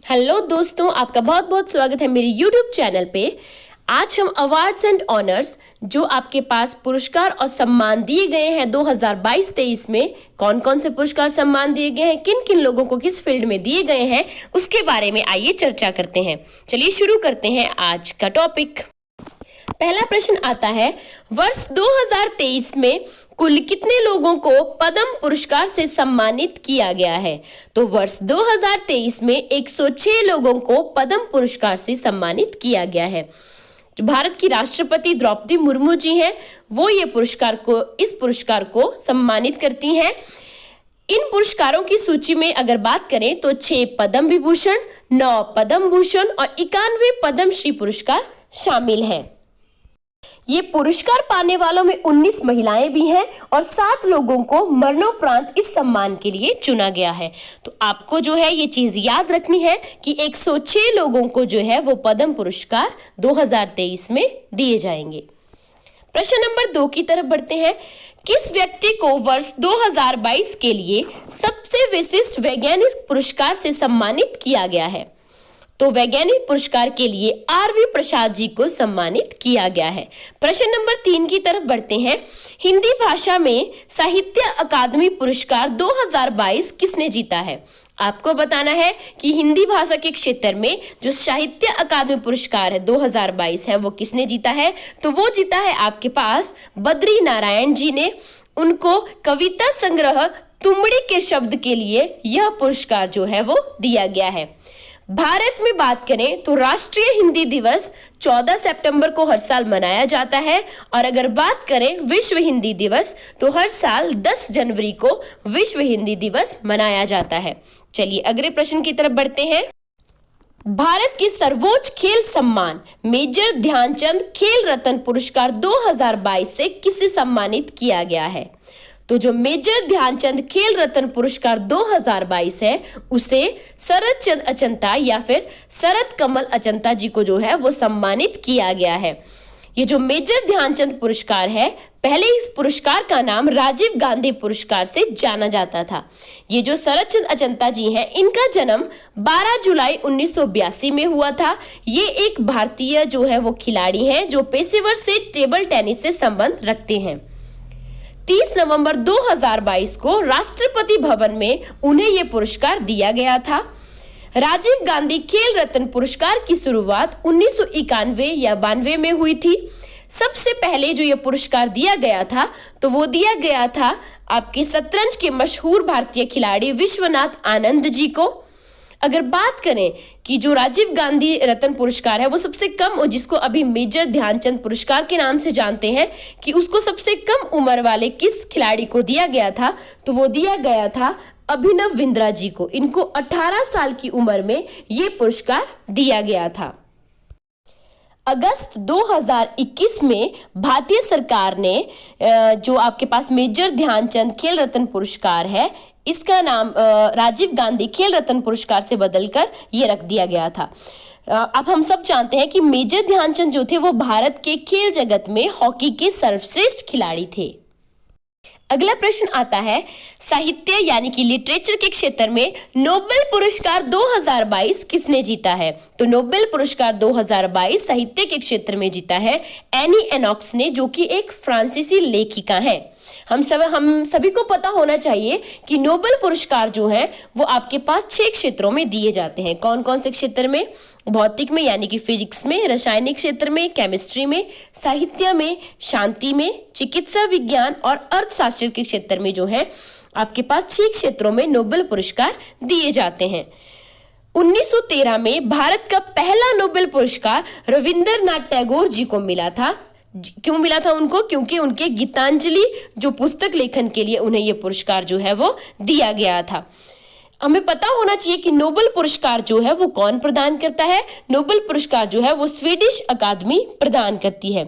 Hello दोस्तों, आपका बहुत बहुत स्वागत है मेरे YouTube चैनल पे। आज हम अवार्ड्स एंड ऑनर्स जो आपके पास पुरस्कार और सम्मान दिए गए हैं 2022-23 में, कौन कौन से पुरस्कार सम्मान दिए गए हैं, किन किन लोगों को किस फील्ड में दिए गए हैं, उसके बारे में आइए चर्चा करते हैं। चलिए शुरू करते हैं आज का टॉपिक। पहला प्रश्न आता है, वर्ष 2023 में कुल कितने लोगों को पद्म पुरस्कार से सम्मानित किया गया है? तो वर्ष 2023 में 106 लोगों को पद्म पुरस्कार से सम्मानित किया गया है। जो भारत की राष्ट्रपति द्रौपदी मुर्मू जी हैं, वो इस पुरस्कार को सम्मानित करती हैं। इन पुरस्कारों की सूची में अगर बात करें तो 6 पद्म विभूषण, 9 पद्म भूषण और 91 पद्मश्री पुरस्कार शामिल हैं। ये पुरस्कार पाने वालों में 19 महिलाएं भी हैं और 7 लोगों को मरणोपरांत इस सम्मान के लिए चुना गया है। तो आपको जो है ये चीज याद रखनी है कि 106 लोगों को जो है वो पद्म पुरस्कार 2023 में दिए जाएंगे। प्रश्न नंबर 2 की तरफ बढ़ते हैं। किस व्यक्ति को वर्ष 2022 के लिए सबसे विशिष्ट वैज्ञानिक पुरस्कार से सम्मानित किया गया है? तो वैज्ञानिक पुरस्कार के लिए आर.वी. प्रसाद जी को सम्मानित किया गया है। प्रश्न नंबर 3 की तरफ बढ़ते हैं। हिंदी भाषा में साहित्य अकादमी पुरस्कार 2022 किसने जीता है? आपको बताना है कि हिंदी भाषा के क्षेत्र में जो साहित्य अकादमी पुरस्कार है 2022 है वो किसने जीता है? तो वो जीता है आपके पास बद्री नारायण जी ने। उनको कविता संग्रह तुमड़ी के शब्द के लिए यह पुरस्कार जो है वो दिया गया है। भारत में बात करें तो राष्ट्रीय हिंदी दिवस 14 सितंबर को हर साल मनाया जाता है और अगर बात करें विश्व हिंदी दिवस तो हर साल 10 जनवरी को विश्व हिंदी दिवस मनाया जाता है। चलिए अगले प्रश्न की तरफ बढ़ते हैं। भारत के सर्वोच्च खेल सम्मान मेजर ध्यानचंद खेल रत्न पुरस्कार 2022 से किसे सम्मानित किया गया है? तो जो मेजर ध्यानचंद खेल रत्न पुरस्कार 2022 है उसे शरद चंद्र अचंता या फिर शरद कमल अचंता जी को जो है वो सम्मानित किया गया है। ये जो मेजर ध्यानचंद पुरस्कार है, पहले इस पुरस्कार का नाम राजीव गांधी पुरस्कार से जाना जाता था। ये जो शरद चंद्र अचंता जी हैं, इनका जन्म 12 जुलाई 1982 में हुआ था। ये एक भारतीय जो है वो खिलाड़ी हैं जो पेशेवर से टेबल टेनिस से संबंध रखते हैं। 30 नवंबर 2022 को राष्ट्रपति भवन में उन्हें यह पुरस्कार दिया गया था। राजीव गांधी खेल रत्न पुरस्कार की शुरुआत 1991 या 92 में हुई थी। सबसे पहले जो यह पुरस्कार दिया गया था तो वो दिया गया था आपके शतरंज के मशहूर भारतीय खिलाड़ी विश्वनाथ आनंद जी को। अगर बात करें कि जो राजीव गांधी रत्न पुरस्कार है वो सबसे कम, और जिसको अभी मेजर ध्यानचंद पुरस्कार के नाम से जानते हैं, कि उसको सबसे कम उम्र वाले किस खिलाड़ी को दिया गया था, तो वो दिया गया था अभिनव बिंद्रा जी को। इनको 18 साल की उम्र में ये पुरस्कार दिया गया था। अगस्त 2021 में भारतीय सरकार ने जो आपके पास मेजर ध्यानचंद खेल रत्न पुरस्कार है, इसका नाम राजीव गांधी खेल रत्न पुरस्कार से बदलकर ये रख दिया गया था। अब हम सब जानते हैं कि मेजर ध्यानचंद जो थे वो भारत के खेल जगत में हॉकी के सर्वश्रेष्ठ खिलाड़ी थे। अगला प्रश्न आता है, साहित्य यानी कि लिटरेचर के क्षेत्र में नोबेल पुरस्कार 2022 किसने जीता है? तो नोबेल पुरस्कार 2022 साहित्य के क्षेत्र में जीता है एनी एनॉक्स ने, जो कि एक फ्रांसीसी लेखिका है। हम सभी को पता होना चाहिए कि नोबेल पुरस्कार जो है वो आपके पास 6 क्षेत्रों में दिए जाते हैं। कौन कौन से क्षेत्र में? भौतिक में यानी कि फिजिक्स में, रासायनिक क्षेत्र में, केमिस्ट्री में, साहित्य में, शांति में, चिकित्सा विज्ञान और अर्थशास्त्र के क्षेत्र में जो है आपके पास 6 क्षेत्रों में नोबेल पुरस्कार दिए जाते हैं। 1913 में भारत का पहला नोबेल पुरस्कार रविंद्रनाथ टैगोर जी को मिला था। क्यों मिला था उनको? क्योंकि उनके गीतांजलि जो पुस्तक लेखन के लिए उन्हें यह पुरस्कार जो है वो दिया गया था। हमें पता होना चाहिए कि नोबेल पुरस्कार जो है वो कौन प्रदान करता है। नोबेल पुरस्कार जो है वो स्वीडिश अकादमी प्रदान करती है।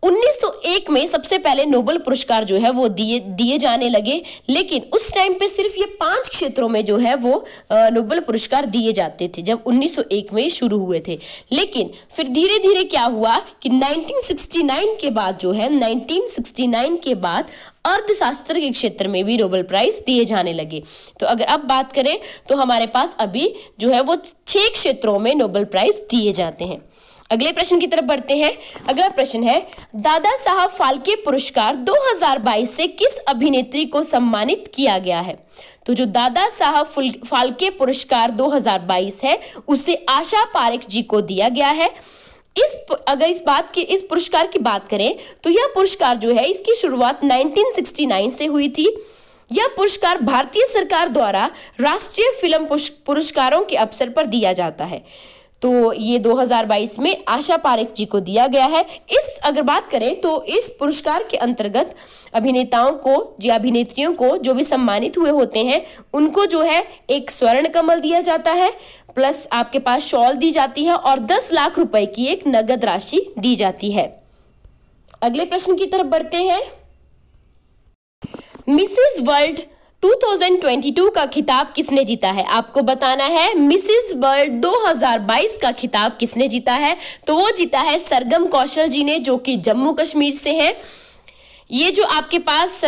1901 में सबसे पहले नोबेल पुरस्कार जो है वो दिए जाने लगे, लेकिन उस टाइम पे सिर्फ ये 5 क्षेत्रों में जो है वो नोबेल पुरस्कार दिए जाते थे जब 1901 में शुरू हुए थे। लेकिन फिर धीरे धीरे क्या हुआ कि 1969 के बाद जो है 1969 के बाद अर्थशास्त्र के क्षेत्र में भी नोबेल प्राइज दिए जाने लगे। तो अगर अब बात करें तो हमारे पास अभी जो है वो 6 क्षेत्रों में नोबेल प्राइज दिए जाते हैं। अगले प्रश्न की तरफ बढ़ते हैं। अगला प्रश्न है, दादा साहब फाल्के पुरस्कार 2022 से किस अभिनेत्री को सम्मानित किया गया है? तो जो दादा साहब फाल्के पुरस्कार 2022 है उसे आशा पारेख जी को दिया गया है। अगर इस पुरस्कार की बात करें तो यह पुरस्कार जो है इसकी शुरुआत 1969 से हुई थी। यह पुरस्कार भारतीय सरकार द्वारा राष्ट्रीय फिल्म पुरस्कारों के अवसर पर दिया जाता है। तो ये 2022 में आशा पारेख जी को दिया गया है। अगर बात करें तो इस पुरस्कार के अंतर्गत अभिनेत्रियों को जो भी सम्मानित हुए होते हैं उनको जो है एक स्वर्ण कमल दिया जाता है, प्लस आपके पास शॉल दी जाती है और 10 लाख रुपए की एक नगद राशि दी जाती है। अगले प्रश्न की तरफ बढ़ते हैं। मिसेस वर्ल्ड 2022 का खिताब किसने जीता है? आपको बताना है मिसेस वर्ल्ड 2022 का खिताब किसने जीता है? तो वो जीता है सरगम कौशल जी ने, जो कि जम्मू कश्मीर से हैं। ये जो आपके पास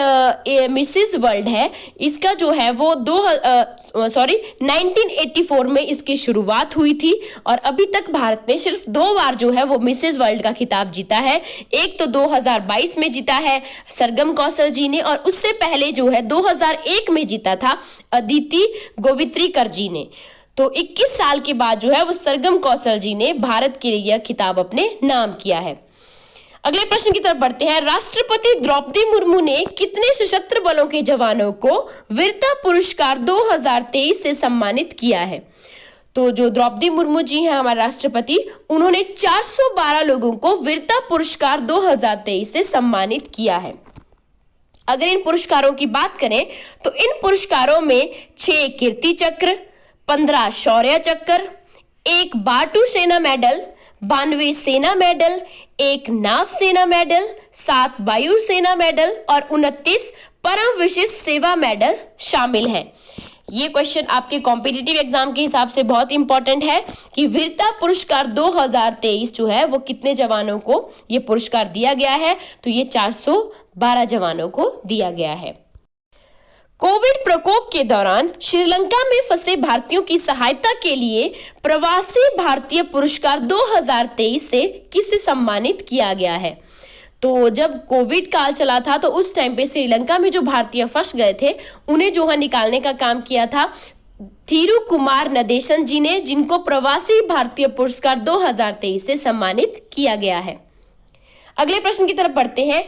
मिसेस वर्ल्ड है इसका जो है वो 1984 में इसकी शुरुआत हुई थी और अभी तक भारत ने सिर्फ 2 बार जो है वो मिसेस वर्ल्ड का खिताब जीता है। एक तो 2022 में जीता है सरगम कौशल जी ने और उससे पहले जो है 2001 में जीता था अदिति गोवित्रीकर जी ने। तो 21 साल के बाद जो है वो सरगम कौशल जी ने भारत के लिए यह खिताब अपने नाम किया है। अगले प्रश्न की तरफ बढ़ते हैं। राष्ट्रपति द्रौपदी मुर्मू ने कितने सशस्त्र बलों के जवानों को वीरता पुरस्कार 2023 से सम्मानित किया है? तो जो द्रौपदी मुर्मू जी हैं हमारे राष्ट्रपति, उन्होंने 412 लोगों को वीरता पुरस्कार 2023 से सम्मानित किया है। अगर इन पुरस्कारों की बात करें तो इन पुरस्कारों में 6 कीर्ति चक्र, 15 शौर्य चक्र, 1 बाटू सेना मेडल, 92 सेना मेडल, 1 नाव सेना मेडल, 7 वायु सेना मेडल और 29 परम विशिष्ट सेवा मेडल शामिल हैं। ये क्वेश्चन आपके कॉम्पिटिटिव एग्जाम के हिसाब से बहुत इंपॉर्टेंट है कि वीरता पुरस्कार 2023 जो है वो कितने जवानों को ये पुरस्कार दिया गया है? तो ये 412 जवानों को दिया गया है। कोविड प्रकोप के दौरान श्रीलंका में फंसे भारतीयों की सहायता के लिए प्रवासी भारतीय पुरस्कार 2023 से किसे सम्मानित किया गया है? तो जब कोविड काल चला था तो उस टाइम पे श्रीलंका में जो भारतीय फंस गए थे उन्हें जो है निकालने का काम किया था थीरू कुमार नदेशन जी ने, जिनको प्रवासी भारतीय पुरस्कार 2023 से सम्मानित किया गया है। अगले प्रश्न की तरफ बढ़ते हैं।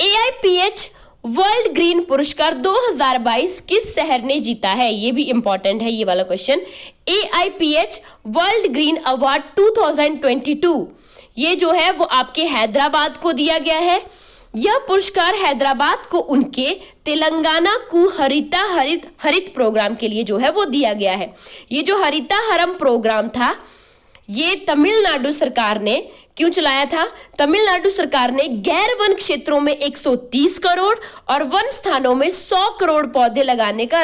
AIPH वर्ल्ड ग्रीन पुरस्कार 2022 किस शहर ने जीता है? ये भी इंपॉर्टेंट है ये वाला question. AIPH world green award 2022 ये जो है वो आपके हैदराबाद को दिया गया है। यह पुरस्कार हैदराबाद को उनके तेलंगाना कु हरित प्रोग्राम के लिए जो है वो दिया गया है। ये जो हरिताहरम प्रोग्राम था ये तमिलनाडु सरकार ने क्यों चलाया था? तमिलनाडु सरकार ने गैर वन क्षेत्रों में 130 करोड़ और वन स्थानों में 100 करोड़ पौधे लगाने का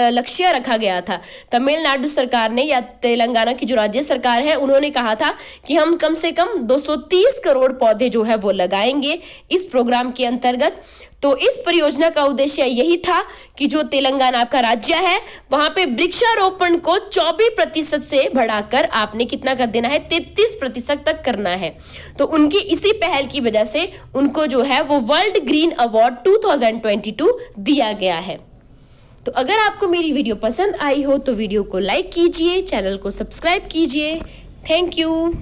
लक्ष्य रखा गया था। तमिलनाडु सरकार ने या तेलंगाना की जो राज्य सरकार है उन्होंने कहा था कि हम कम से कम 230 करोड़ पौधे जो है वो लगाएंगे इस प्रोग्राम के अंतर्गत। तो इस परियोजना का उद्देश्य यही था कि जो तेलंगाना आपका राज्य है वहां पे वृक्षारोपण को 24% से बढ़ाकर आपने कितना कर देना है? 33% तक करना है। तो उनकी इसी पहल की वजह से उनको जो है वो वर्ल्ड ग्रीन अवार्ड 2022 दिया गया है। तो अगर आपको मेरी वीडियो पसंद आई हो तो वीडियो को लाइक कीजिए, चैनल को सब्सक्राइब कीजिए। Thank you.